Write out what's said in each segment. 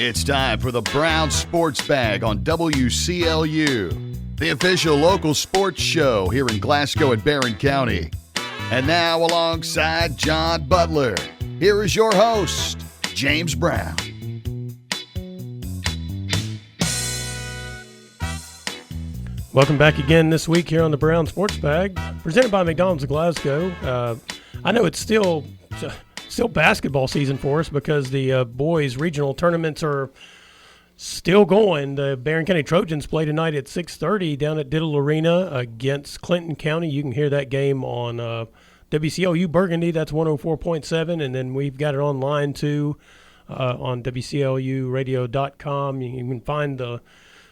It's time for the Brown Sports Bag on WCLU, the official local sports show here in Glasgow and Barron County. And now, alongside John Butler, here is your host, James Brown. Welcome back again this week here on the Brown Sports Bag, presented by McDonald's of Glasgow. I know it's still basketball season for us because the boys' regional tournaments are still going. The Barron County Trojans play tonight at 6:30 down at Diddle Arena against Clinton County. You can hear that game on WCLU Burgundy. That's 104.7, and then we've got it online too on WCLUradio.com. You can find the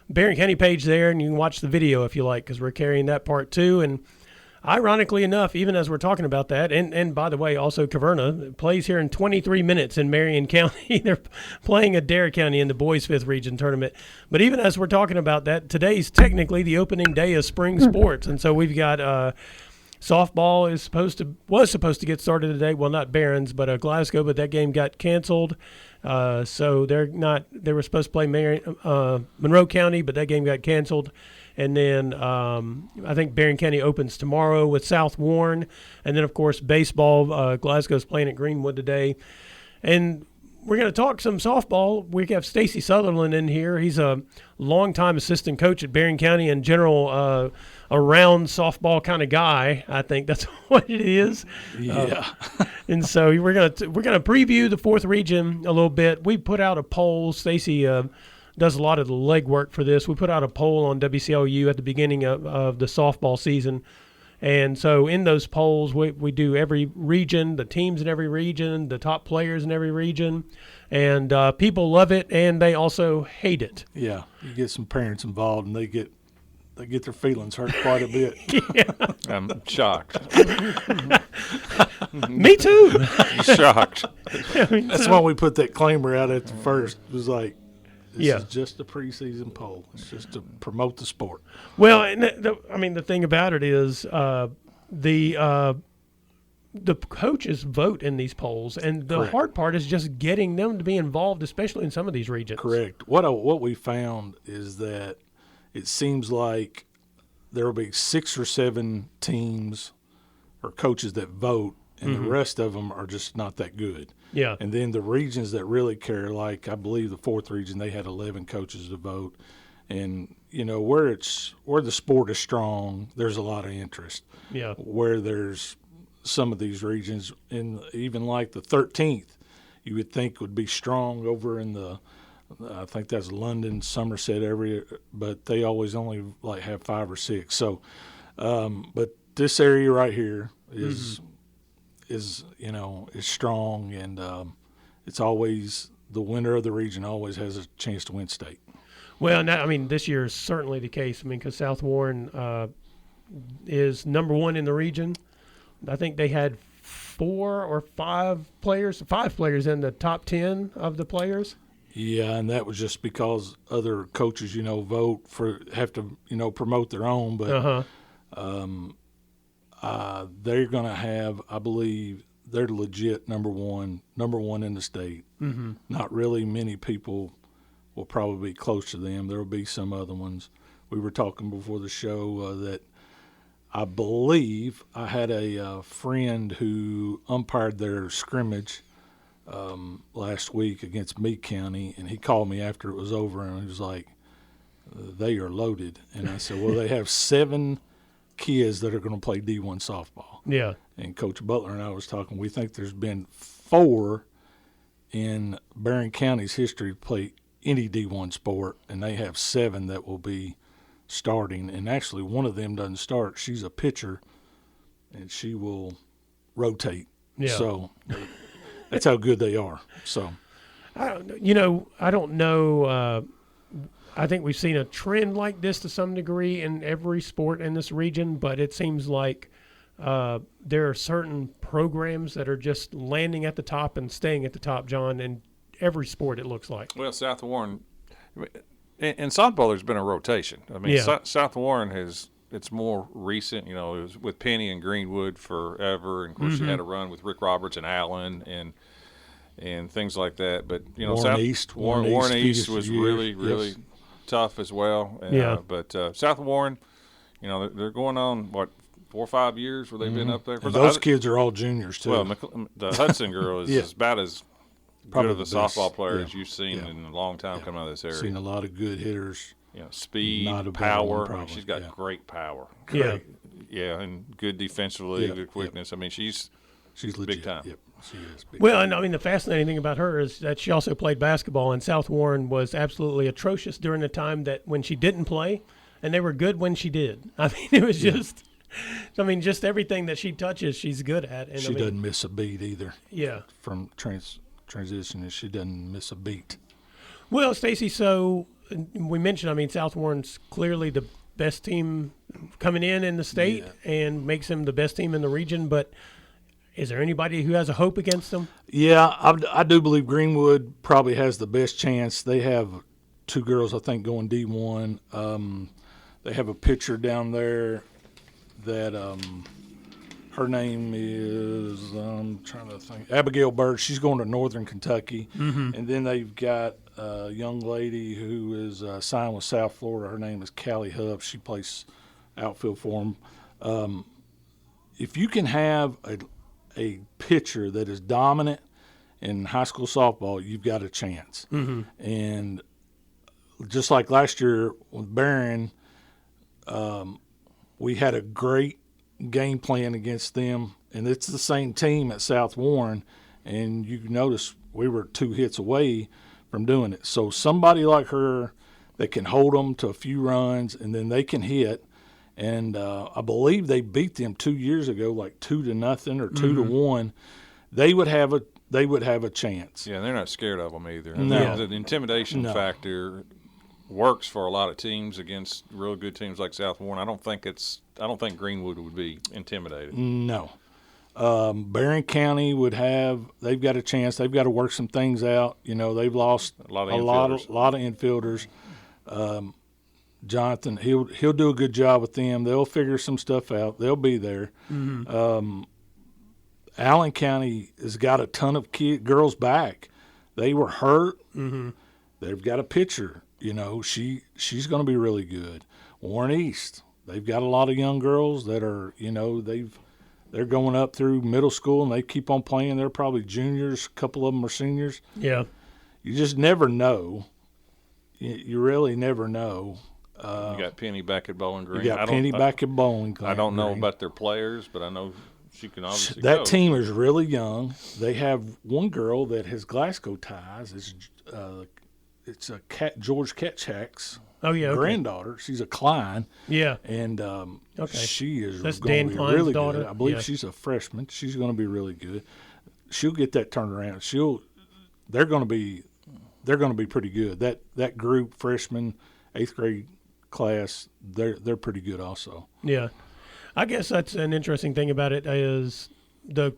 Barron County page there, and you can watch the video if you like, because we're carrying that part too. And ironically enough, even as we're talking about that, and by the way, also Caverna plays here in 23 minutes in Marion County. They're playing Adair County in the boys' 5th region tournament. But even as we're talking about that, today's technically the opening day of spring sports, and so we've got softball was supposed to get started today. Well, not Barron's, but Glasgow, but that game got canceled. So they were supposed to play Monroe County, but that game got canceled. And then I think Barron County opens tomorrow with South Warren. And then, of course, baseball. Glasgow's playing at Greenwood today. And we're going to talk some softball. We have Stacy Sutherland in here. He's a longtime assistant coach at Barron County and general around softball kind of guy. I think that's what it is. Yeah. And so we're going to preview the 4th region a little bit. We put out a poll. Stacy does a lot of the legwork for this. We put out a poll on WCLU at the beginning of the softball season. And so in those polls, we do every region, the teams in every region, the top players in every region. And people love it, and they also hate it. Yeah, you get some parents involved, and they get their feelings hurt quite a bit. Yeah. I'm shocked. Me too. I'm shocked. That's why we put that claimer out at the first. It was like, this Yeah. is just a preseason poll. It's just to promote the sport. Well, and the thing about it is the coaches vote in these polls, and the Correct. hard part is just getting them to be involved, especially in some of these regions. Correct. What we found is that it seems like there will be 6 or 7 teams or coaches that vote, and the rest of them are just not that good. Yeah. And then the regions that really care, like I believe the 4th region, they had 11 coaches to vote. And, you know, where the sport is strong, there's a lot of interest. Yeah. Where there's some of these regions, and even like the 13th, you would think would be strong over in the, I think that's London, Somerset area, but they always only like have 5 or 6. So, but this area right here is strong, and it's always the winner of the region always has a chance to win state. Well, this year is certainly the case. Because South Warren is number 1 in the region. I think they had 4 or 5 players in the top 10 of the players. Yeah, and that was just because other coaches, have to promote their own, but they're going to have, I believe, they're legit number one in the state. Mm-hmm. Not really many people will probably be close to them. There will be some other ones. We were talking before the show that I believe I had a friend who umpired their scrimmage last week against Meade County, and he called me after it was over, and he was like, they are loaded. And I said, well, they have 7 kids that are going to play D1 softball. Yeah. And Coach Butler and I was talking, we think there's been 4 in Barron County's history to play any D1 sport, and they have 7 that will be starting. And actually one of them doesn't start. She's a pitcher, and she will rotate. Yeah. So that's how good they are. So I don't know. I think we've seen a trend like this to some degree in every sport in this region, but it seems like there are certain programs that are just landing at the top and staying at the top, John, in every sport it looks like. Well, South Warren, in softball, there's been a rotation. South Warren it's more recent. It was with Penny and Greenwood forever, and of course you had a run with Rick Roberts and Allen, and and things like that. But Warren East was really tough as well. But South Warren, they're going on 4 or 5 years where they've been up there. And those kids are all juniors too. Well, the Hudson girl is about as Probably good of a softball player as you've seen in a long time coming out of this area. Seen a lot of good hitters. Speed, power. She's got great power. And good defensively, good quickness. I mean, she's legit. Big time. Yep, she is big Well, time. and the fascinating thing about her is that she also played basketball, and South Warren was absolutely atrocious during the time that when she didn't play, and they were good when she did. I mean, it was just everything that she touches, she's good at. And she doesn't miss a beat either. Yeah. From transitioning, she doesn't miss a beat. Well, Stacy, so we mentioned, South Warren's clearly the best team coming in the state and makes them the best team in the region, but is there anybody who has a hope against them? Yeah, I do believe Greenwood probably has the best chance. They have 2 girls, I think, going D1. They have a pitcher down there that her name is, I'm trying to think, Abigail Bird. She's going to Northern Kentucky. Mm-hmm. And then they've got a young lady who is signed with South Florida. Her name is Callie Huff. She plays outfield for them. If you can have a pitcher that is dominant in high school softball, you've got a chance. Mm-hmm. And just like last year with Barron, we had a great game plan against them, and it's the same team at South Warren, and you notice we were 2 hits away from doing it. So somebody like her that can hold them to a few runs, and then they can hit. And I believe they beat them 2 years ago, like 2-0 or 2-1. They would have a chance. Yeah, they're not scared of them either. No. The intimidation factor works for a lot of teams against real good teams like South Warren. I don't think Greenwood would be intimidated. No. Barron County they've got a chance. They've got to work some things out. They've lost a lot of infielders. Jonathan, he'll do a good job with them. They'll figure some stuff out. They'll be there. Mm-hmm. Allen County has got a ton of girls back. They were hurt. Mm-hmm. They've got a pitcher. She's going to be really good. Warren East, they've got a lot of young girls that are, they're going up through middle school and they keep on playing. They're probably juniors. A couple of them are seniors. Yeah. You just never know. You really never know. You got Penny back at Bowling Green. You got Penny back at Bowling Green. I don't know about their players, but I know she can obviously That go. team is really young. They have one girl that has Glasgow ties. It's a George Ketchak's granddaughter. She's a Klein. Yeah. And she is That's going Dan to be Klein's really daughter. good. I believe she's a freshman. She's going to be really good. She'll get that turned around. They're going to be pretty good. That group, freshman, 8th grade class, they're pretty good also. Yeah. I guess that's an interesting thing about it is the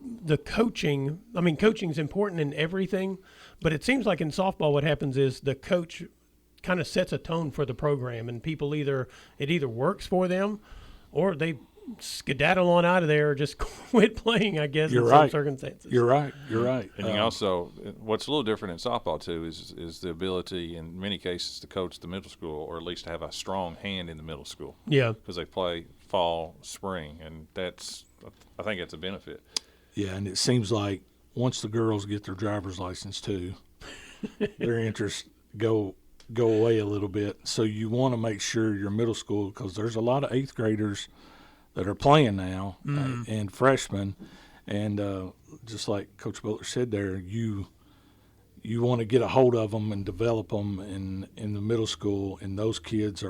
coaching. Coaching is important in everything, but it seems like in softball what happens is the coach kind of sets a tone for the program, and people it either works for them or they skedaddle on out of there or just quit playing, I guess, some circumstances. You're right. And you also, what's a little different in softball, too, is the ability, in many cases, to coach the middle school or at least to have a strong hand in the middle school. Yeah. Because they play fall, spring, and I think that's a benefit. Yeah, and it seems like once the girls get their driver's license, too, their interests go away a little bit. So you want to make sure your middle school, because there's a lot of 8th graders that are playing now and freshmen, and just like Coach Butler said there, you want to get a hold of them and develop them in the middle school, and those kids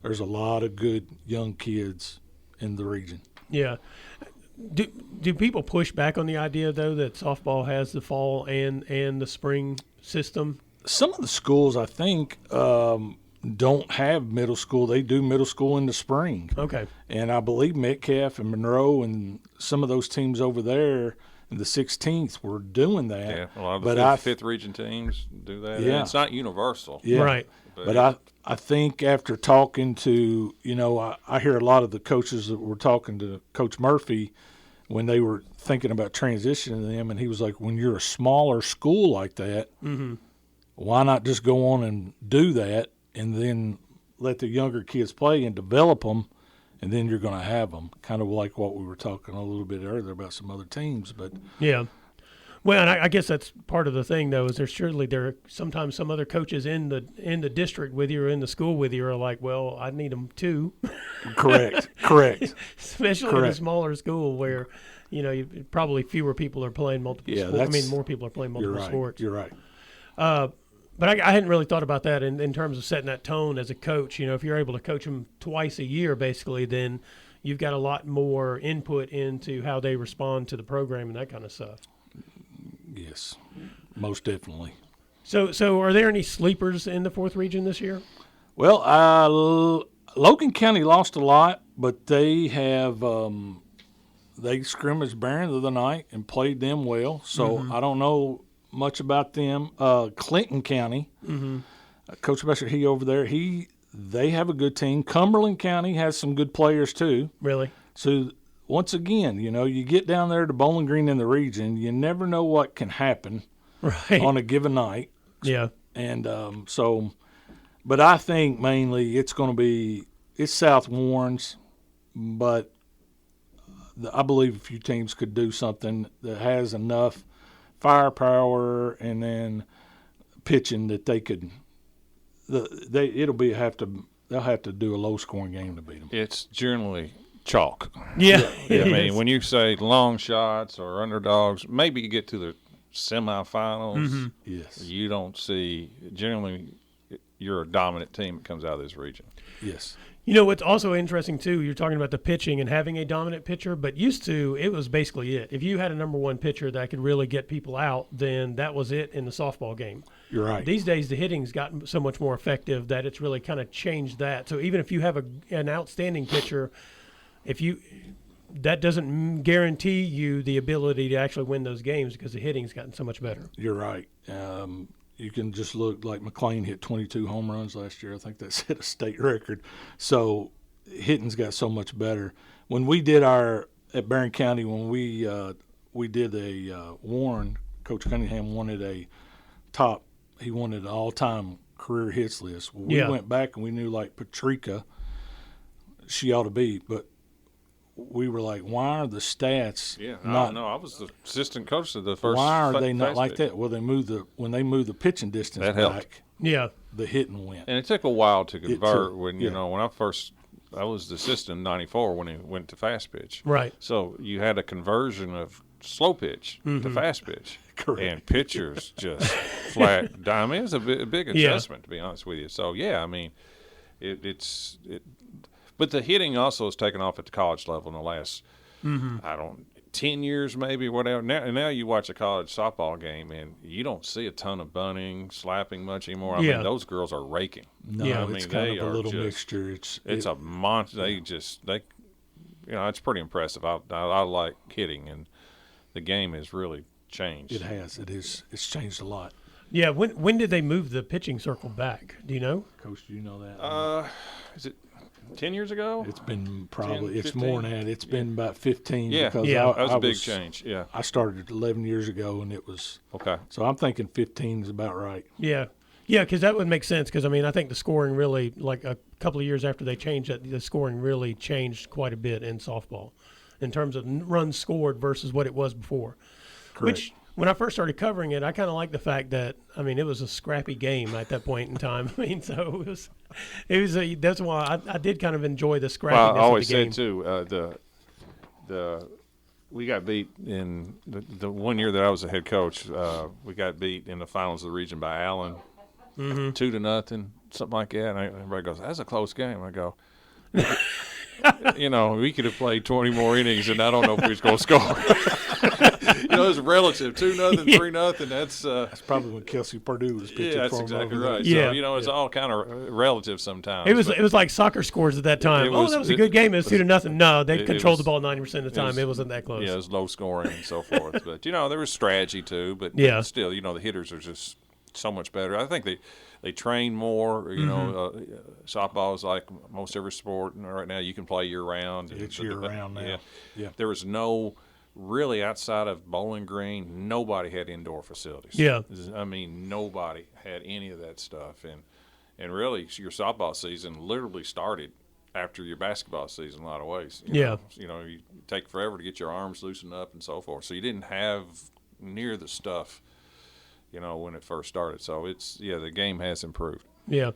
there's a lot of good young kids in the region. Yeah. Do people push back on the idea, though, that softball has the fall and the spring system? Some of the schools, I think, don't have middle school. They do middle school in the spring. Okay. And I believe Metcalf and Monroe and some of those teams over there in the 16th were doing that. Yeah, a lot of the fifth region teams do that. Yeah. And it's not universal. Yeah. Right. But I think after talking to, I hear a lot of the coaches that were talking to Coach Murphy when they were thinking about transitioning them, and he was like, when you're a smaller school like that, why not just go on and do that and then let the younger kids play and develop them, and then you're going to have them, kind of like what we were talking a little bit earlier about some other teams. But yeah. Well, and I guess that's part of the thing, though, is there are sometimes some other coaches in the district with you or in the school with you are like, well, I need them too. Correct. Especially in a smaller school where, probably fewer people are playing multiple sports. I mean, more people are playing multiple sports. You're right. But I hadn't really thought about that in terms of setting that tone as a coach. If you're able to coach them twice a year, basically, then you've got a lot more input into how they respond to the program and that kind of stuff. Yes, most definitely. So are there any sleepers in the 4th region this year? Well, Logan County lost a lot, but they have they scrimmaged Barron the other night and played them well. So I don't know much about them. Clinton County, Coach Besser, he over there, they have a good team. Cumberland County has some good players too. Really? So once again, you get down there to Bowling Green in the region, you never know what can happen on a given night. Yeah. And but I think mainly it's South Warren's, but I believe a few teams could do something that has enough firepower and then pitching that they could. They'll have to do a low scoring game to beat them. It's generally chalk. Yeah. I mean, when you say long shots or underdogs, maybe you get to the semifinals. Yes. You don't see generally. You're a dominant team that comes out of this region. Yes. What's also interesting, too, you're talking about the pitching and having a dominant pitcher, but used to, it was basically it. If you had a number one pitcher that could really get people out, then that was it in the softball game. You're right. These days, the hitting's gotten so much more effective that it's really kind of changed that. So even if you have an outstanding pitcher, that doesn't guarantee you the ability to actually win those games because the hitting's gotten so much better. You're right. You can just look like McLean hit 22 home runs last year. I think that's hit a state record. So hitting's got so much better. When we did at Barron County, when we did a Warren, Coach Cunningham wanted he wanted an all-time career hits list. Well, we went back and we knew like Patrica, she ought to be, but we were like, why are the stats not? I was the assistant coach of the first. Why are they not like that? Well, when they moved the pitching distance that back, helped. Yeah, the hitting went. And it took a while to convert. When I was the assistant in '94 when he went to fast pitch. Right. So you had a conversion of slow pitch to fast pitch. Correct. And pitchers just flat. I mean, it was a big adjustment to be honest with you. So I mean, it's. But the hitting also has taken off at the college level in the last, 10 years maybe, whatever. Now you watch a college softball game, and you don't see a ton of bunting, slapping much anymore. I mean, those girls are raking. No, it's kind of a little mixture. It's a monster. It's pretty impressive. I like hitting, and the game has really changed. It has. It's changed a lot. Yeah, when did they move the pitching circle back? Do you know? Coach, do you know that? Is it 10 years ago? It's been probably 10, it's more than that. It's been about 15. Yeah, because that was a big change. Yeah, I started 11 years ago, and it was okay. So I'm thinking 15 is about right. Yeah, because that would make sense. Because I think the scoring really, like a couple of years after they changed it, the scoring really changed quite a bit in softball, in terms of runs scored versus what it was before. Correct. Which, when I first started covering it, I kind of liked the fact that it was a scrappy game at that point in time. So that's why I did kind of enjoy the scrappiness of the game. I always said too, we got beat in the 1 year that I was a head coach. We got beat in the finals of the region by Allen, 2-0, something like that. And everybody goes, "That's a close game." I go, we could have played 20 more innings, and I don't know if we was going to score. It's relative. 2-0, 3-0. That's probably when Kelsey Purdue was pitching. Yeah, that's for exactly him right. Yeah. So it's all kind of relative sometimes. It was like soccer scores at that time. That was a good game. It was 2-0. No, they controlled the ball 90% of the time. It wasn't that close. Yeah, it was low scoring and so forth. But there was strategy too. But still, the hitters are just so much better. I think they train more. Softball is like most every sport. And right now, you can play year round. It's year round now. Yeah. There was no really outside of Bowling Green, nobody had indoor facilities. Yeah. I mean, nobody had any of that stuff. And really, your softball season literally started after your basketball season in a lot of ways. You know, you take forever to get your arms loosened up and so forth. So you didn't have near the stuff, you know, when it first started. So the game has improved. Yeah.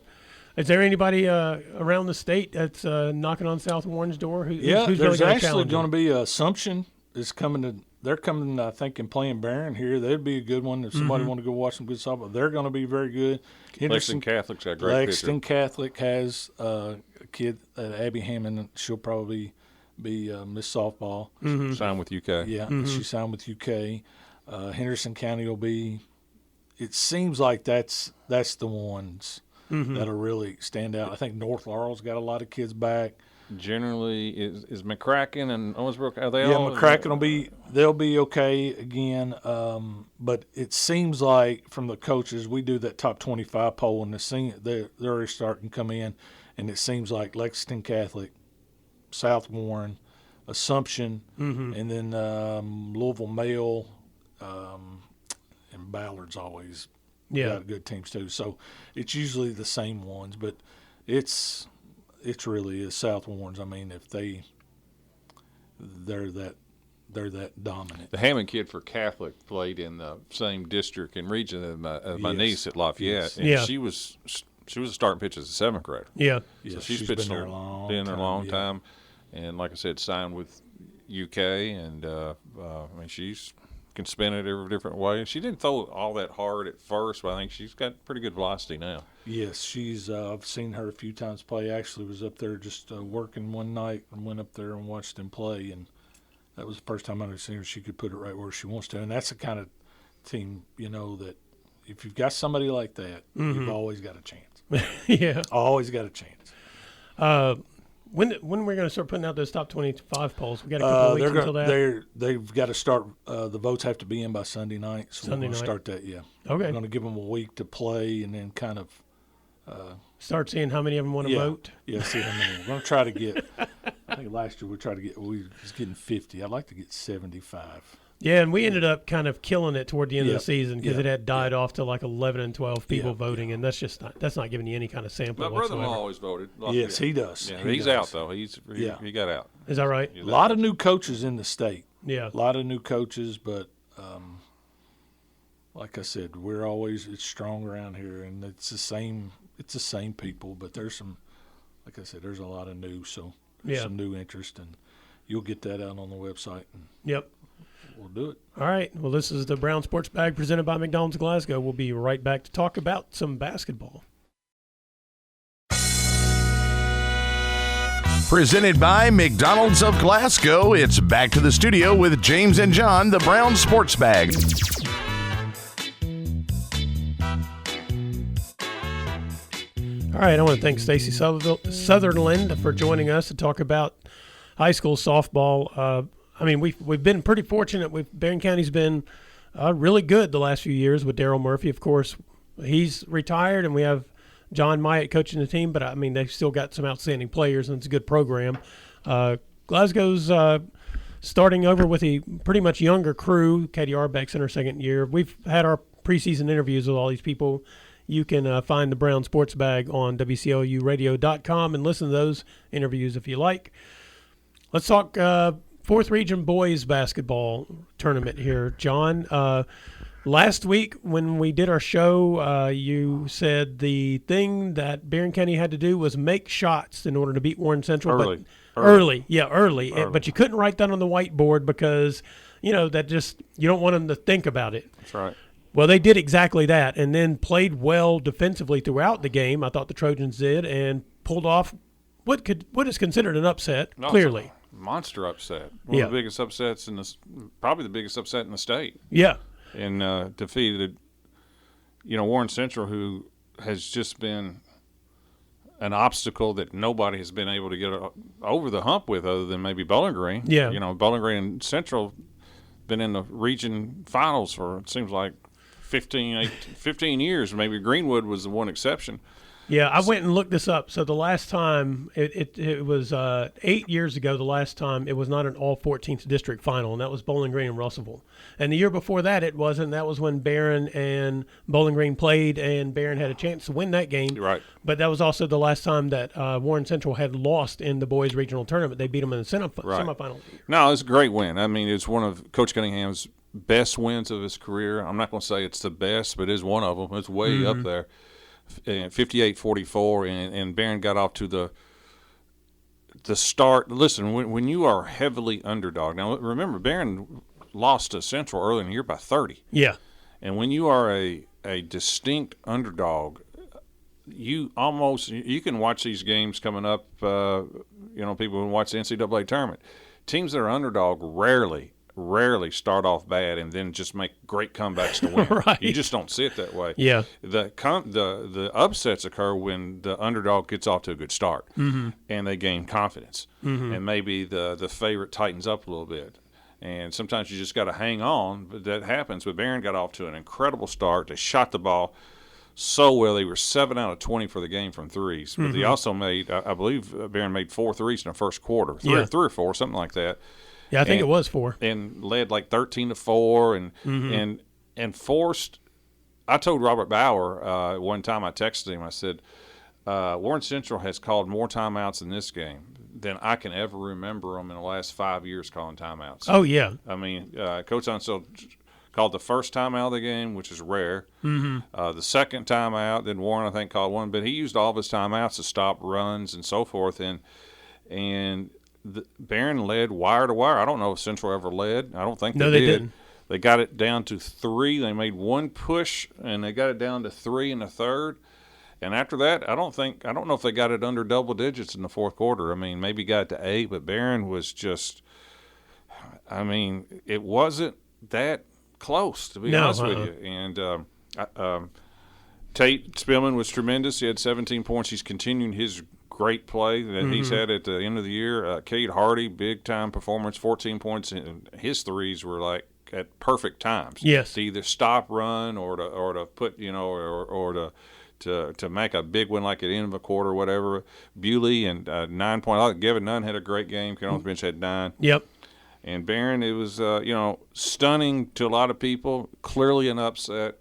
Is there anybody around the state that's knocking on South Warren's door? Who's there's really actually going to be Assumption is coming. They're coming, I think, and playing Barron here. That'd be a good one if somebody want to go watch some good softball. They're going to be very good. Lexington Catholic's got a great Lexington Catholic has a kid, Abby Hammond. She'll probably be Miss Softball. Signed with UK. Yeah, she signed with UK. Henderson County will be. It seems like that's the ones that'll really stand out. I think North Laurel's got a lot of kids back. Generally, is McCracken and Owensboro, are they all? Yeah, McCracken they'll be okay again. But it seems like from the coaches, we do that top 25 poll, and they're already starting to come in, and it seems like Lexington Catholic, South Warren, Assumption, and then Louisville Male, and Ballard's always got good teams too. So it's usually the same ones, but it's really is South Warren's. I mean, if they're that dominant. The Hammond kid for Catholic played in the same district and region as my niece at Lafayette. And she was a starting pitcher as a seventh grader. Yeah. So she's pitched been there a long time. And like I said, signed with UK, and I mean, she's can spin it every different way. She didn't throw it all that hard at first, but I think she's got pretty good velocity now. Yes, she's. I've seen her a few times play. Actually, was up there just working one night and went up there and watched them play, and that was the first time I've seen her. She could put it right where she wants to, and that's the kind of team, you know, that if you've got somebody like that, you've always got a chance. Yeah, always got a chance. When we're going to start putting out those top 25 polls? We got a couple of weeks until that. They've got to start. The votes have to be in by Sunday night, so we're going to start that. Yeah. Okay. We're going to give them a week to play, and then kind of start seeing how many of them want to vote. Yeah, see how many. We're going to try to get. I think last year we was getting 50. I'd like to get 75. Yeah, and we ended up kind of killing it toward the end of the season because it had died off to like 11 and 12 people voting, and that's not giving you any kind of sample whatsoever. My brother-in-law always voted. Yes, he does. Yeah, he's out though. He got out. Is that right? A lot of new coaches in the state. Yeah, a lot of new coaches, but like I said, it's strong around here, and it's the same people, but there's some, like I said, there's a lot of new, so there's some new interest, and you'll get that out on the website. And yep. We'll do it. All right. Well, this is the Brown Sports Bag presented by McDonald's Glasgow. We'll be right back to talk about some basketball. Presented by McDonald's of Glasgow, it's back to the studio with James and John, the Brown Sports Bag. All right. I want to thank Stacy Sutherland for joining us to talk about high school softball. I mean, we've been pretty fortunate. Barron County's been really good the last few years with Daryl Murphy. Of course, he's retired, and we have John Myatt coaching the team. But, I mean, they've still got some outstanding players, and it's a good program. Glasgow's starting over with a pretty much younger crew. Katie Arbeck's in her second year. We've had our preseason interviews with all these people. You can find the Brown Sports Bag on WCLUradio.com and listen to those interviews if you like. Let's talk 4th Region Boys Basketball Tournament here, John. Last week when we did our show, you said the thing that Barron County had to do was make shots in order to beat Warren Central. Early. But you couldn't write that on the whiteboard because, that just – you don't want them to think about it. That's right. Well, they did exactly that and then played well defensively throughout the game. I thought the Trojans did, and pulled off what is considered an upset, clearly. Monster upset. One of the biggest upsets probably the biggest upset in the state. Yeah. And defeated, Warren Central, who has just been an obstacle that nobody has been able to get over the hump with other than maybe Bowling Green. Yeah. Bowling Green and Central been in the region finals for, it seems like, 15 years. Maybe Greenwood was the one exception. Yeah, I went and looked this up. So the last time it was 8 years ago. The last time it was not an all 14th district final, and that was Bowling Green and Russellville. And the year before that, it wasn't. That was when Barron and Bowling Green played, and Barron had a chance to win that game. Right. But that was also the last time that Warren Central had lost in the boys' regional tournament. They beat them in the semifinal. No, it's a great win. I mean, it's one of Coach Cunningham's best wins of his career. I'm not going to say it's the best, but it's one of them. It's way up there. 58-44, and Barron got off to the start. Listen, when you are heavily underdog, now remember Barron lost to Central early in the year by 30. Yeah. And when you are a distinct underdog, you can watch these games coming up. People who watch the NCAA tournament, teams that are underdog rarely start off bad and then just make great comebacks to win. Right. You just don't see it that way. Yeah. The upsets occur when the underdog gets off to a good start and they gain confidence, and maybe the favorite tightens up a little bit. And sometimes you just got to hang on, but that happens. But Barron got off to an incredible start. They shot the ball so well. They were 7 out of 20 for the game from threes. But they also made, I believe Barron made 4 threes in the first quarter, three or four, something like that. Yeah, I think it was 4. And led like 13-4 and forced. I told Robert Bauer one time, I texted him, I said, Warren Central has called more timeouts in this game than I can ever remember them in the last 5 years calling timeouts. Oh, yeah. I mean, Coach Unseld called the first timeout of the game, which is rare. The second timeout, then Warren, I think, called one. But he used all of his timeouts to stop runs and so forth. And Barron led wire to wire. I don't know if Central ever led. I don't think they did. Didn't. They got it down to 3. They made one push, and they got it down to 3 in the third. And after that, I don't know if they got it under double digits in the fourth quarter. I mean, maybe got to 8, but Barron was just – I mean, it wasn't that close, to be honest with you. And Tate Spillman was tremendous. He had 17 points. He's continuing his great play that he's had at the end of the year. Cade Hardy, big-time performance, 14 points. And his threes were like at perfect times. Yes. To either stop, run, or to put, or to make a big one like at the end of a quarter or whatever. Bewley and 9 points. Gavin Nunn had a great game. Kid on the bench had 9. Yep. And Barron, it was, stunning to a lot of people, clearly an upset.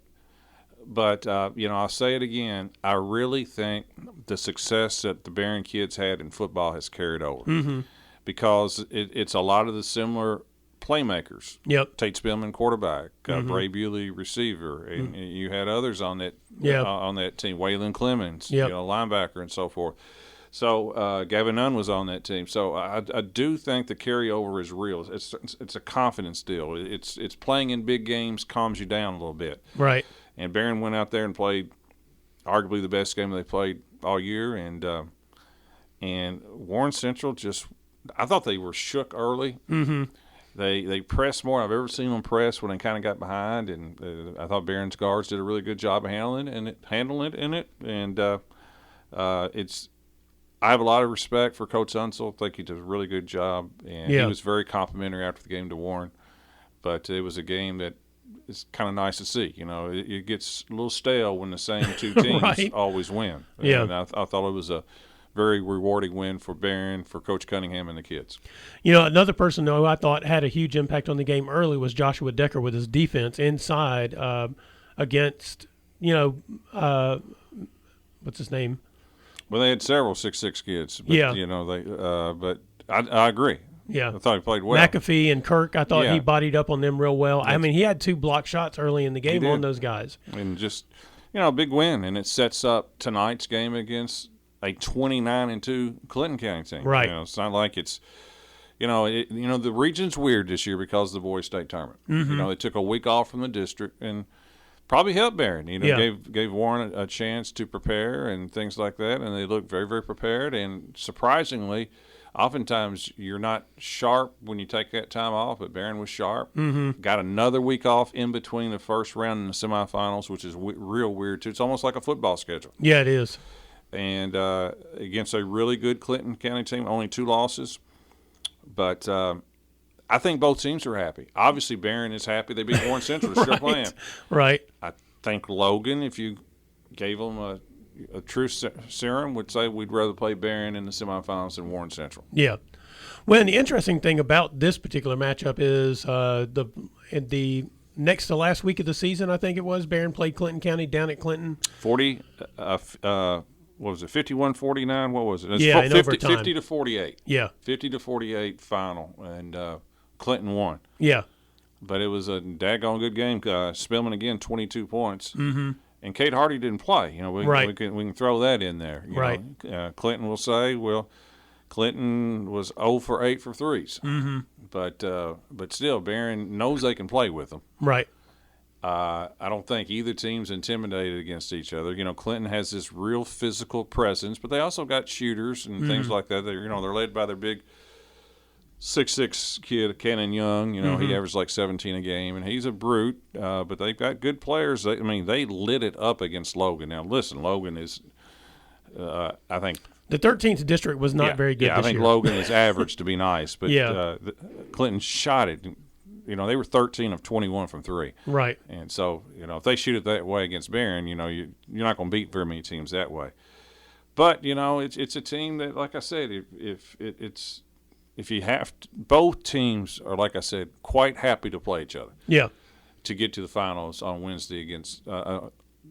But, I'll say it again, I really think the success that the Barron kids had in football has carried over. Because it's a lot of the similar playmakers. Yep. Tate Spillman, quarterback, Bray Bewley, receiver, and you had others on that on that team. Waylon Clemens, linebacker, and so forth. So Gavin Nunn was on that team. So I do think the carryover is real. It's a confidence deal. It's playing in big games calms you down a little bit. Right. And Barron went out there and played arguably the best game they played all year, and Warren Central I thought they were shook early. They pressed more. I've ever seen them press when they kind of got behind, and I thought Barron's guards did a really good job of handling it. And I have a lot of respect for Coach Unseld. I think he did a really good job, and he was very complimentary after the game to Warren. But it was a game that is kind of nice to see. It gets a little stale when the same two teams always win. Yeah. And I thought it was a very rewarding win for Barron, for Coach Cunningham and the kids. Another person, though, I thought had a huge impact on the game early was Joshua Decker with his defense inside against, what's his name? Well, they had several 6'6" kids. But, but I agree. Yeah. I thought he played well. McAfee and Kirk, I thought he bodied up on them real well. I mean, he had 2 block shots early in the game on those guys. And just, a big win. And it sets up tonight's game against a 29-2 Clinton County team. Right. It's not like it's, the region's weird this year because of the boys' state tournament. They took a week off from the district and probably helped Barron. Gave Warren a chance to prepare and things like that. And they looked very, very prepared. And surprisingly, oftentimes you're not sharp when you take that time off, but Barron was sharp. Got another week off in between the first round and the semifinals, which is real weird too. It's almost like a football schedule. Yeah, it is. And against a really good Clinton County team, only 2 losses. But I think both teams are happy. Obviously, Barron is happy. They beat Warren Central. Still playing. Right. I think Logan, if you gave them a a true serum would say we'd rather play Barron in the semifinals than Warren Central. Yeah. Well, and the interesting thing about this particular matchup is the next to last week of the season, I think it was, Barron played Clinton County down at Clinton. 40, what was it, 51-49? What was it? It was Yeah, in overtime. 50 to 48. Yeah. 50 to 48 final, and Clinton won. Yeah. But it was a daggone good game. Spillman again, 22 points. Mm-hmm. And Kate Hardy didn't play. We can throw that in there. You know. Clinton will say, well, Clinton was 0 for 8 for threes. Mm-hmm. But still, Barron knows they can play with them. Right. I don't think either team's intimidated against each other. You know, Clinton has this real physical presence, but they also got shooters and things like that. They're led by their big 6'6" kid, Cannon Young. You know, he averaged like 17 a game, and he's a brute. But they've got good players. They lit it up against Logan. Now, listen, Logan is, I think. The 13th district was not very good this year. I think Logan is average to be nice, but Clinton shot it. You know, they were 13 of 21 from three. Right. And so, if they shoot it that way against Barron, you're not going to beat very many teams that way. But, it's a team that, like I said, if you have to, both teams are, like I said, quite happy to play each other. Yeah. To get to the finals on Wednesday against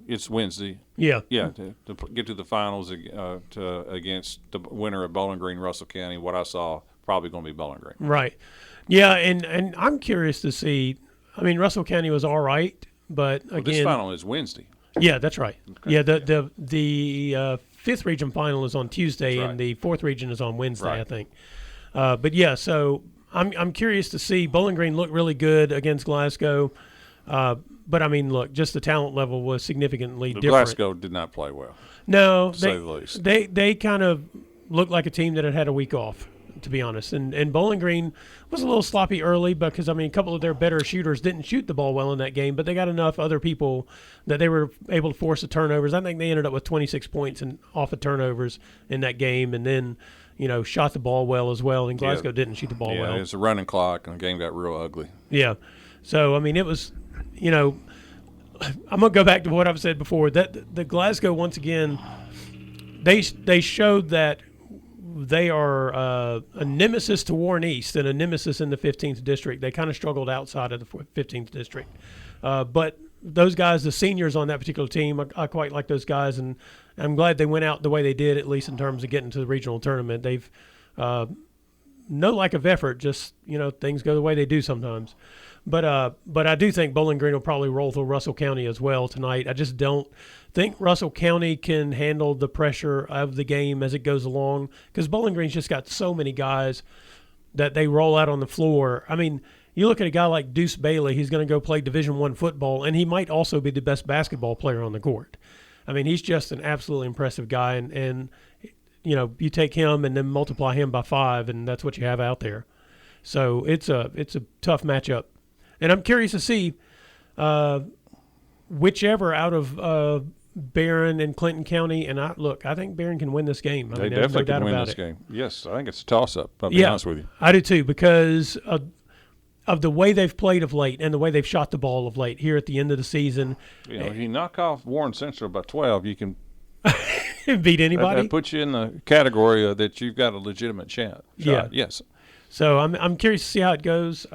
it's Wednesday. Yeah. Yeah, to get to the finals against the winner of Bowling Green, Russell County. What I saw, probably going to be Bowling Green. Right. Yeah, and I'm curious to see. I mean, Russell County was all right, but again, this final is Wednesday. Yeah, that's right. Okay. Yeah, the fifth region final is on Tuesday, and the fourth region is on Wednesday, I think. But yeah, so I'm curious to see. Bowling Green looked really good against Glasgow, but I mean, look, just the talent level was significantly different. Glasgow did not play well. No, to say the least. They kind of looked like a team that had a week off, to be honest. And Bowling Green was a little sloppy early because, I mean, a couple of their better shooters didn't shoot the ball well in that game, but they got enough other people that they were able to force the turnovers. I think they ended up with 26 points off of turnovers in that game, and then, shot the ball well as well. And Glasgow didn't shoot the ball well. Yeah, it was a running clock, and the game got real ugly. Yeah. So, I mean, it was, I'm going to go back to what I've said before. That the Glasgow, once again, they showed that they are a nemesis to Warren East and a nemesis in the 15th district. They kind of struggled outside of the 15th district. But those guys, the seniors on that particular team, I quite like those guys, and I'm glad they went out the way they did, at least in terms of getting to the regional tournament. They've no lack of effort, just, things go the way they do sometimes. But I do think Bowling Green will probably roll through Russell County as well tonight. I just don't think Russell County can handle the pressure of the game as it goes along, because Bowling Green's just got so many guys that they roll out on the floor. I mean, you look at a guy like Deuce Bailey, he's going to go play Division I football, and he might also be the best basketball player on the court. I mean, he's just an absolutely impressive guy, and you take him and then multiply him by 5, and that's what you have out there. So it's a tough matchup. And I'm curious to see whichever out of Barron and Clinton County, and I think Barron can win this game. They definitely can win this game. Yes, I think it's a toss-up, I'll be honest with you. I do too, because of the way they've played of late and the way they've shot the ball of late here at the end of the season. If you knock off Warren Central by 12, you can beat anybody. That puts you in the category that you've got a legitimate shot. Yeah. Yes. So I'm curious to see how it goes.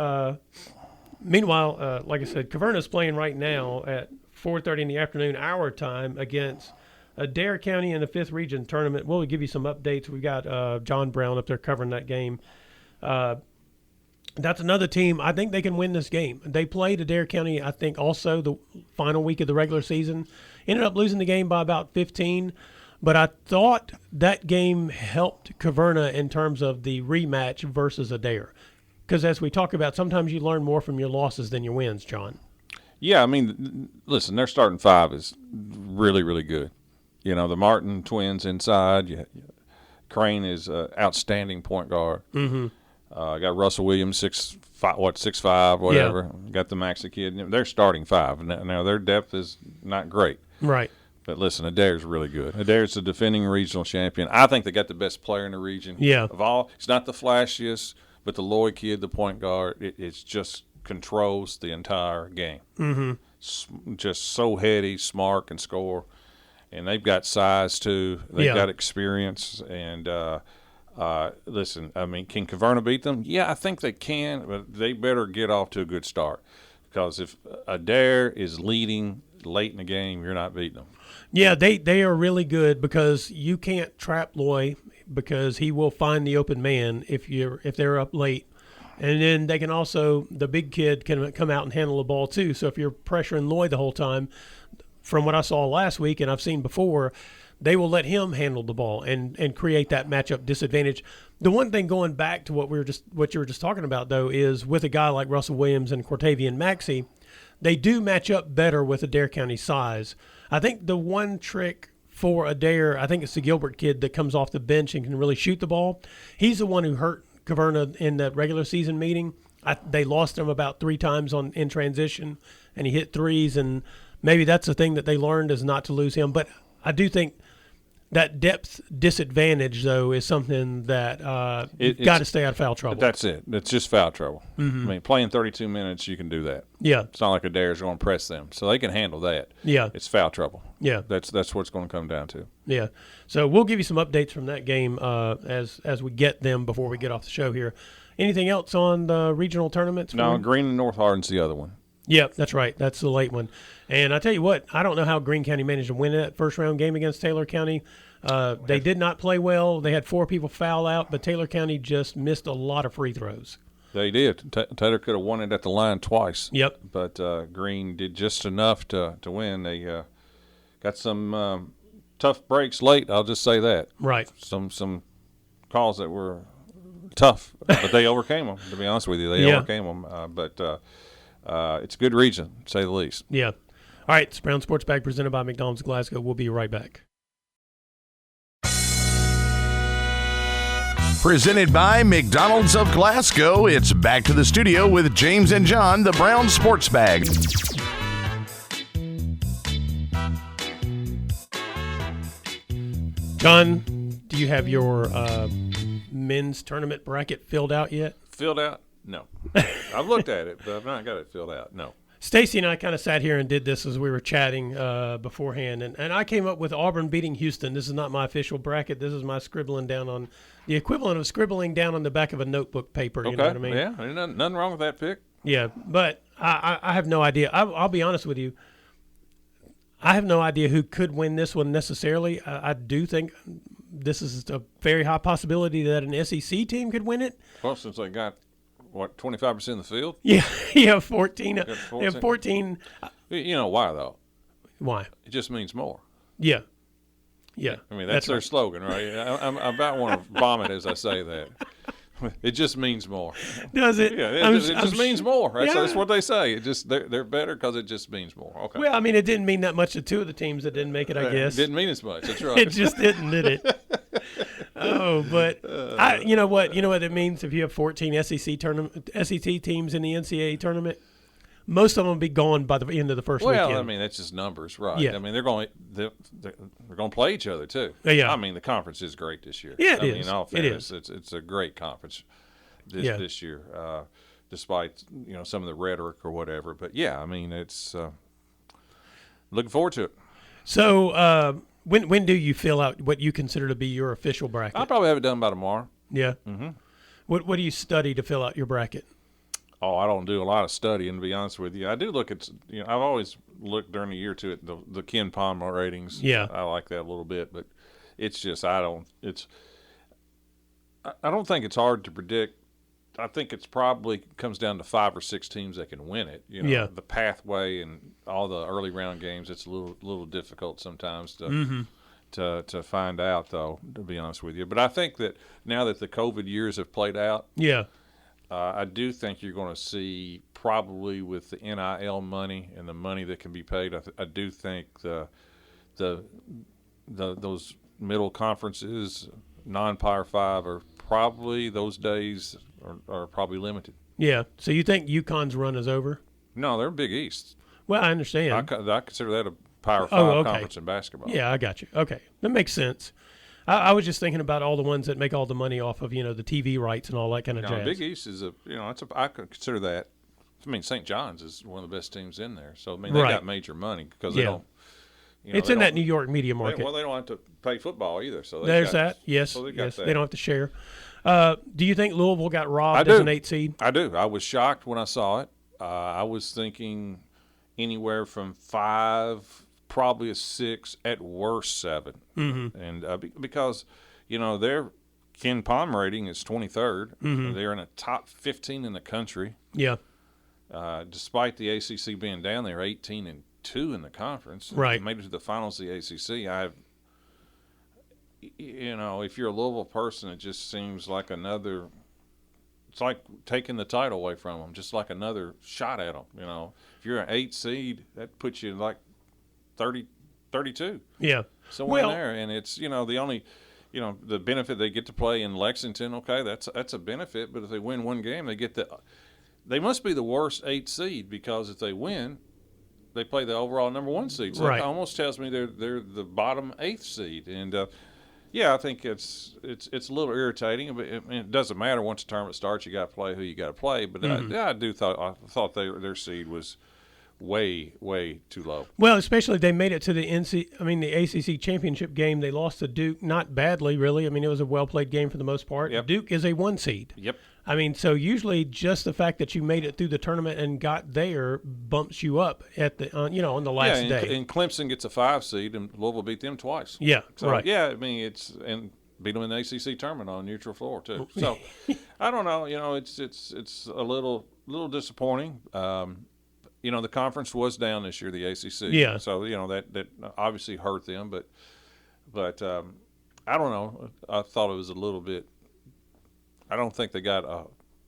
Meanwhile, like I said, Caverna's playing right now at 4:30 in the afternoon, our time, against Adair County in the 5th Region tournament. We'll give you some updates. We've got John Brown up there covering that game. That's another team. I think they can win this game. They played Adair County, I think, also the final week of the regular season. Ended up losing the game by about 15. But I thought that game helped Caverna in terms of the rematch versus Adair. Because as we talk about, sometimes you learn more from your losses than your wins, John. Yeah, I mean, listen, their starting 5 is really, really good. The Martin twins inside. Crane is an outstanding point guard. Mm-hmm. Got Russell Williams, 6'5", whatever. Yeah. Got the Maxi kid. They're starting 5. Now, their depth is not great. Right. But listen, Adair's really good. Adair's the defending regional champion. I think they got the best player in the region. Yeah. Of all. It's not the flashiest, but the Lloyd kid, the point guard, it's just controls the entire game. Mm-hmm. Just so heady, smart, can score. and they've got size too. They've Yeah. got experience, and listen, I mean, can Caverna beat them? Yeah, I think they can, but they better get off to a good start, because if Adair is leading late in the game, you're not beating them. Yeah, they are really good because you can't trap Loy because he will find the open man if they're up late. And then they can also, the big kid can come out and handle the ball too. So if you're pressuring Loy the whole time, from what I saw last week and I've seen before, they will let him handle the ball and create that matchup disadvantage. The one thing going back to what you were just talking about though is with a guy like Russell Williams and Cortavian Maxey, they do match up better with Adair County size. I think the one trick for Adair, I think it's the Gilbert kid that comes off the bench and can really shoot the ball. He's the one who hurt Caverna in that regular season meeting. They lost him about 3 times in transition, and he hit threes, and maybe that's the thing that they learned is not to lose him. But I do think that depth disadvantage, though, is something that you've got to stay out of foul trouble. That's it. It's just foul trouble. Mm-hmm. I mean, playing 32 minutes, you can do that. Yeah. It's not like Adair's going to press them, so they can handle that. Yeah. It's foul trouble. Yeah. That's what it's going to come down to. Yeah. So we'll give you some updates from that game as we get them before we get off the show here. Anything else on the regional tournaments? No, Green and North Hardin's the other one. Yep, that's right. That's the late one. And I tell you what, I don't know how Greene County managed to win that first-round game against Taylor County. They did not play well. They had 4 people foul out, but Taylor County just missed a lot of free throws. They did. Taylor could have won it at the line twice. Yep. But Green did just enough to win. They got some tough breaks late, I'll just say that. Right. Some calls that were tough, but they overcame them, to be honest with you. They overcame them. But it's a good region, to say the least. Yeah. All right, it's Brown Sports Bag presented by McDonald's Glasgow. We'll be right back. Presented by McDonald's of Glasgow, it's back to the studio with James and John, the Brown Sports Bag. John, do you have your men's tournament bracket filled out yet? Filled out? No. I've looked at it, but I've not got it filled out. No. Stacy and I kind of sat here and did this as we were chatting beforehand, and I came up with Auburn beating Houston. This is not my official bracket. This is my scribbling down on the equivalent of scribbling down on the back of a notebook paper. You know what I mean? Yeah, nothing wrong with that pick. Yeah, but I have no idea. I'll be honest with you. I have no idea who could win this one necessarily. I do think this is a very high possibility that an SEC team could win it. Well, since they got, 25% of the field? Yeah, 14. They have 14. You know why, though? Why? It just means more. Yeah. I mean, that's their slogan, right? I about want to vomit as I say that. It just means more. Does it? Yeah, it just means more. That's what they say. It just they're better because it just means more. Okay. Well, I mean, it didn't mean that much to 2 of the teams that didn't make it, I guess. It didn't mean as much. That's right. It just didn't, did it? Oh, but you know what? You know what it means if you have 14 SEC teams in the NCAA tournament? Most of them will be gone by the end of the first weekend. Well, I mean, that's just numbers, right? Yeah. I mean, they're going to play each other too. Yeah. I mean, the conference is great this year. Yeah, it I is. mean, in all fairness, it's a great conference this year, despite some of the rhetoric or whatever. But yeah, I mean, it's looking forward to it. So when do you fill out what you consider to be your official bracket? I'll probably have it done by tomorrow. Yeah. Mm-hmm. What do you study to fill out your bracket? Oh, I don't do a lot of studying, to be honest with you. I do look at, I've always looked during the year to it, the Ken Palmer ratings. Yeah. I like that a little bit, but it's just, I don't think it's hard to predict. I think it's probably comes down to 5 or 6 teams that can win it. The pathway and all the early round games, it's a little difficult sometimes to find out, though, to be honest with you. But I think that now that the COVID years have played out, I do think you're going to see, probably with the NIL money and the money that can be paid, I do think those middle conferences, non-Power 5, are probably, those days are probably limited. Yeah. So you think UConn's run is over? No, they're Big East. Well, I understand. I consider that a Power 5 conference in basketball. Yeah, I got you. Okay. That makes sense. I was just thinking about all the ones that make all the money off of, the TV rights and all that kind of jazz. Big East is I could consider that. I mean, St. John's is one of the best teams in there. So, I mean, they got major money because they don't, It's in that New York media market. Well, they don't have to pay football either. So there's that. Yes, so yes. that. They don't have to share. Do you think Louisville got robbed as an 8 seed? I do. I was shocked when I saw it. I was thinking anywhere from 5, probably a 6, at worst 7. Mm-hmm. And because, their Ken Palm rating is 23rd. Mm-hmm. They're in the top 15 in the country. Yeah. Despite the ACC being down, they're 18-2 in the conference. Right. They made it to the finals of the ACC. If you're a Louisville person, it just seems like another. It's like taking the title away from them, just like another shot at them. If you're an 8 seed, that puts you like 32. Yeah. Somewhere in there, and it's the only. The benefit they get to play in Lexington. Okay, that's a benefit. But if they win one game, they must be the worst 8 seed, because if they win, they play the overall number 1 seed. So right. It almost tells me they're the bottom 8th seed. And I think it's a little irritating, but it doesn't matter. Once the tournament starts, you got to play who you got to play. But I thought their seed was way too low. Well, especially they made it to the ACC championship game. They lost to Duke, not badly, really. I mean, it was a well-played game for the most part. Yep. Duke is a 1 seed. Yep. I mean, so usually just the fact that you made it through the tournament and got there bumps you up at the on the last day. And Clemson gets a 5 seed, and Louisville beat them twice. Yeah, so, right. Yeah, I mean and beat them in the ACC tournament on a neutral floor too. So I don't know. It's a little disappointing. The conference was down this year, the ACC. Yeah. So that obviously hurt them, but I don't know. I thought it was a little bit. I don't think they got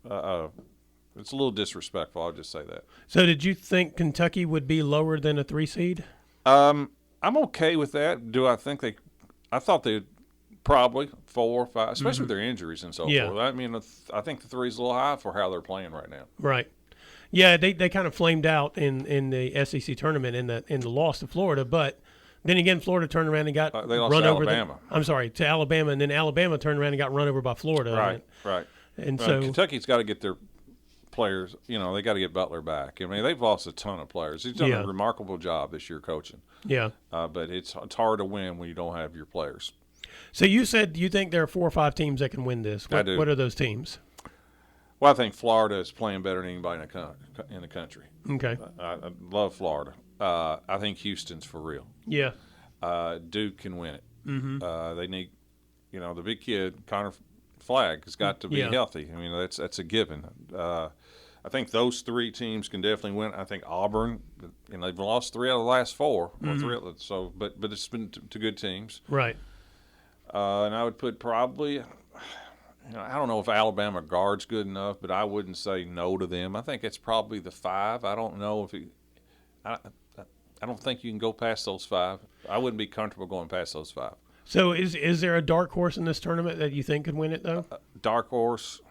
it's a little disrespectful. I'll just say that. So did you think Kentucky would be lower than a 3 seed? I'm okay with that. Do I think I thought they'd probably 4 or 5, especially with their injuries and so forth. I mean, I think the 3 is a little high for how they're playing right now. Right. Yeah, they kind of flamed out in the SEC tournament in the loss to Florida, but then again, Florida turned around and got they lost run to over. Alabama. To Alabama, and then Alabama turned around and got run over by Florida. Right. And so Kentucky's got to get their players. They got to get Butler back. I mean, they've lost a ton of players. He's done a remarkable job this year coaching. Yeah. But it's hard to win when you don't have your players. So you said you think there are 4 or 5 teams that can win this. I do. What are those teams? Well, I think Florida is playing better than anybody in the country. Okay. I love Florida. I think Houston's for real. Yeah. Duke can win it. Mm-hmm. They need, the big kid, Connor Flagg, has got to be healthy. I mean, that's a given. I think those 3 teams can definitely win. I think Auburn, they've lost 3 out of the last 4. Or 3, but it's been to good teams. Right. And I would put probably, I don't know if Alabama guard's good enough, but I wouldn't say no to them. I think it's probably the 5. I don't know if I don't think you can go past those 5. I wouldn't be comfortable going past those 5. So is there a dark horse in this tournament that you think could win it though? Dark horse.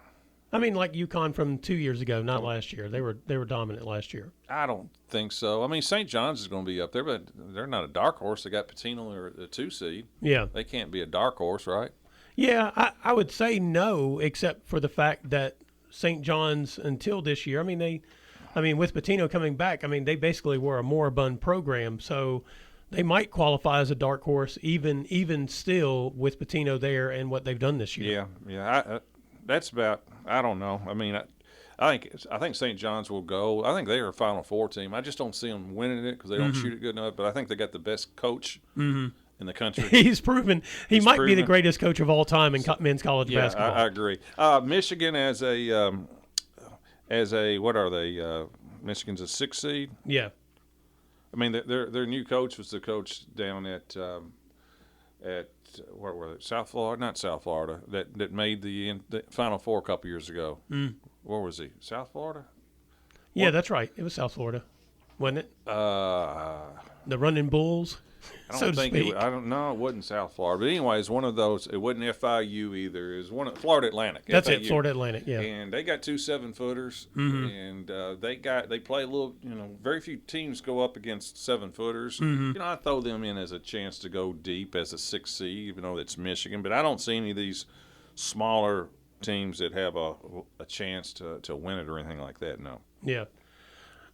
I mean, like UConn from 2 years ago, not last year. They were dominant last year. I don't think so. I mean, St. John's is going to be up there, but they're not a dark horse. They got Patino or a 2 seed. Yeah. They can't be a dark horse, right? Yeah, I would say no, except for the fact that St. John's until this year, with Patino coming back, they basically were a moribund program, so they might qualify as a dark horse even still with Patino there and what they've done this year. Yeah. That's about. I don't know. I think St. John's will go. I think they are a Final Four team. I just don't see them winning it because they don't shoot it good enough. But I think they got the best coach in the country. He's proven he might be the greatest coach of all time in men's college basketball. I agree. Michigan as a what are they? Michigan's a 6 seed. Yeah. Their new coach was the coach down at where were they? South Florida, not South Florida, that made the Final Four a couple years ago. Where was he? South Florida? Yeah, that's right. It was South Florida, wasn't it? The Running Bulls. I don't think I don't know. It wasn't South Florida, but anyways, one of those. It wasn't FIU either. It was one of Florida Atlantic. That's FIU. it, Florida Atlantic. Yeah, and they got 2 7-footers, and they play a little. Very few teams go up against 7-footers. I throw them in as a chance to go deep as a 6 seed, even though it's Michigan. But I don't see any of these smaller teams that have a chance to win it or anything like that. No. Yeah.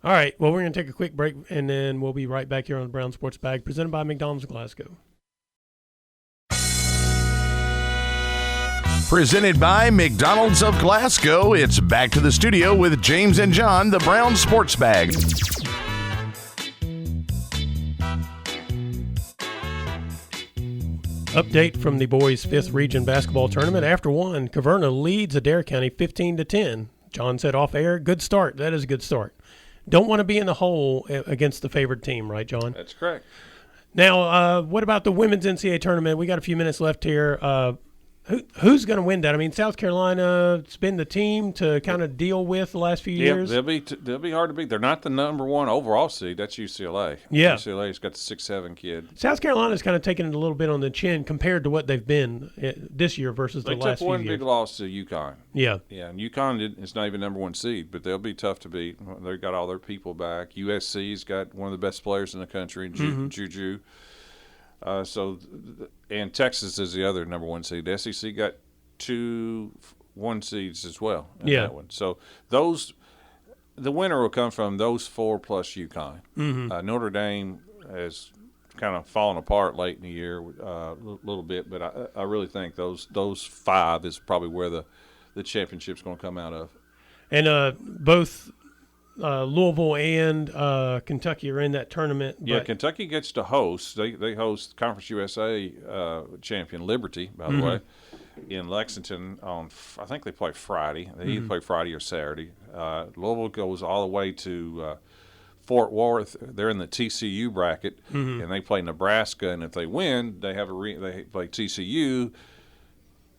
All right. Well, we're going to take a quick break, and then we'll be right back here on the Brown Sports Bag, presented by McDonald's of Glasgow. Presented by McDonald's of Glasgow, it's back to the studio with James and John, the Brown Sports Bag. Update from the boys' 5th region basketball tournament. After one, Caverna leads Adair County 15-10. John said off air, good start. That is a good start. Don't want to be in the hole against the favored team, right, John? That's correct. Now, what about the women's NCAA tournament? We got a few minutes left here. Who's going to win that? I mean, South Carolina's been the team to kind of deal with the last few years. They'll be hard to beat. They're not the number one overall seed. That's UCLA. Yeah. UCLA's got the 6'7" kid. South Carolina's kind of taken it a little bit on the chin compared to what they've been this year versus the last few years. They took one big loss to UConn. Yeah. Yeah, and UConn is not even number one seed, but they'll be tough to beat. They've got all their people back. USC's got one of the best players in the country, Juju. And Texas is the other number one seed. The SEC got 2 1 seeds as well in that one. So the winner will come from those 4 plus UConn. Notre Dame has kind of fallen apart late in the year a little bit, but I really think those 5 is probably where the championship's going to come out of. And both Louisville and Kentucky are in that tournament. Yeah, Kentucky gets to host. They host Conference USA champion Liberty, by the way, in Lexington on, I think they play Friday. They either play Friday or Saturday. Louisville goes all the way to Fort Worth. They're in the TCU bracket, and they play Nebraska. And if they win, they play TCU,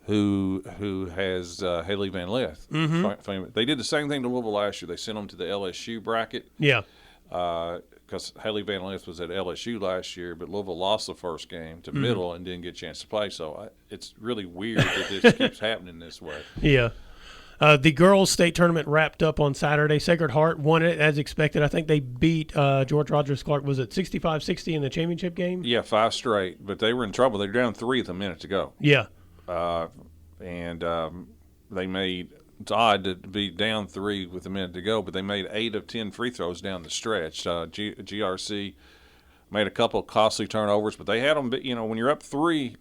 who has Haley Van Lith. They did the same thing to Louisville last year. They sent them to the LSU bracket. Yeah. Because Haley Van Lith was at LSU last year, but Louisville lost the first game to Middle and didn't get a chance to play. So it's really weird that this keeps happening this way. Yeah. The girls' state tournament wrapped up on Saturday. Sacred Heart won it as expected. I think they beat George Rogers Clark. Was it 65-60 in the championship game? Yeah, 5 straight. But they were in trouble. They were down 3 with a minute to go. Yeah. They made – it's odd to be down 3 with a minute to go, but they made 8 of 10 free throws down the stretch. GRC made a couple of costly turnovers, but they had them. When you're up 3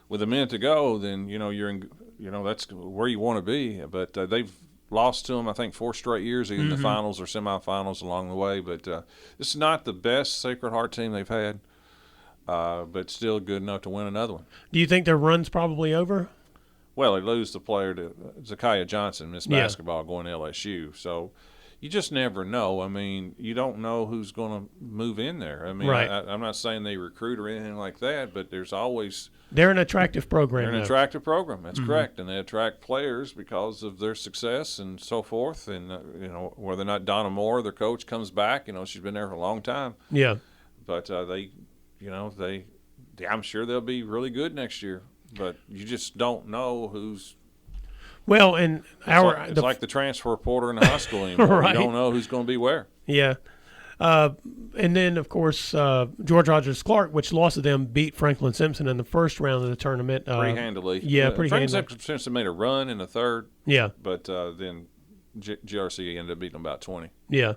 with a minute to go, then you're in. That's where you want to be. But they've lost to them, I think, 4 straight years, either in the finals or semifinals along the way. But it's not the best Sacred Heart team they've had, but still good enough to win another one. Do you think their run's probably over? Well, they lose the player to Zakiya Johnson, Miss Basketball, going to LSU. So you just never know. I mean, you don't know who's going to move in there. I mean, right. I'm not saying they recruit or anything like that, but there's always – they're an attractive program. They're an attractive program. That's correct. And they attract players because of their success and so forth. And, whether or not Donna Moore, their coach, comes back, she's been there for a long time. Yeah. But I'm sure they'll be really good next year. But you just don't know who's. Well, and it's like the transfer portal in the high school anymore. Right. You don't know who's going to be where. Yeah. And then, of course, George Rogers Clark, which lost to them, beat Franklin Simpson in the first round of the tournament. Pretty handily. Yeah, pretty handily. Franklin Simpson made a run in the third. Yeah. But then GRC ended up beating them about 20. Yeah.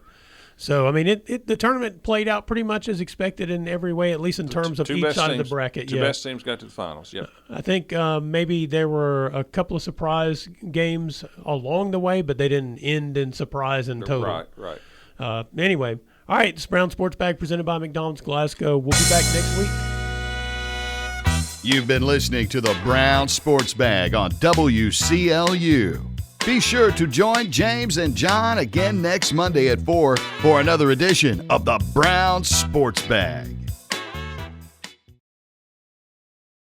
So, I mean, the tournament played out pretty much as expected in every way, at least in terms of each side of the bracket. Two best teams got to the finals, yep. I think maybe there were a couple of surprise games along the way, but they didn't end in surprise in total. Right. Anyway, all right, this Brown Sports Bag presented by McDonald's Glasgow. We'll be back next week. You've been listening to the Brown Sports Bag on WCLU. Be sure to join James and John again next Monday at 4 for another edition of the Brown Sports Bag.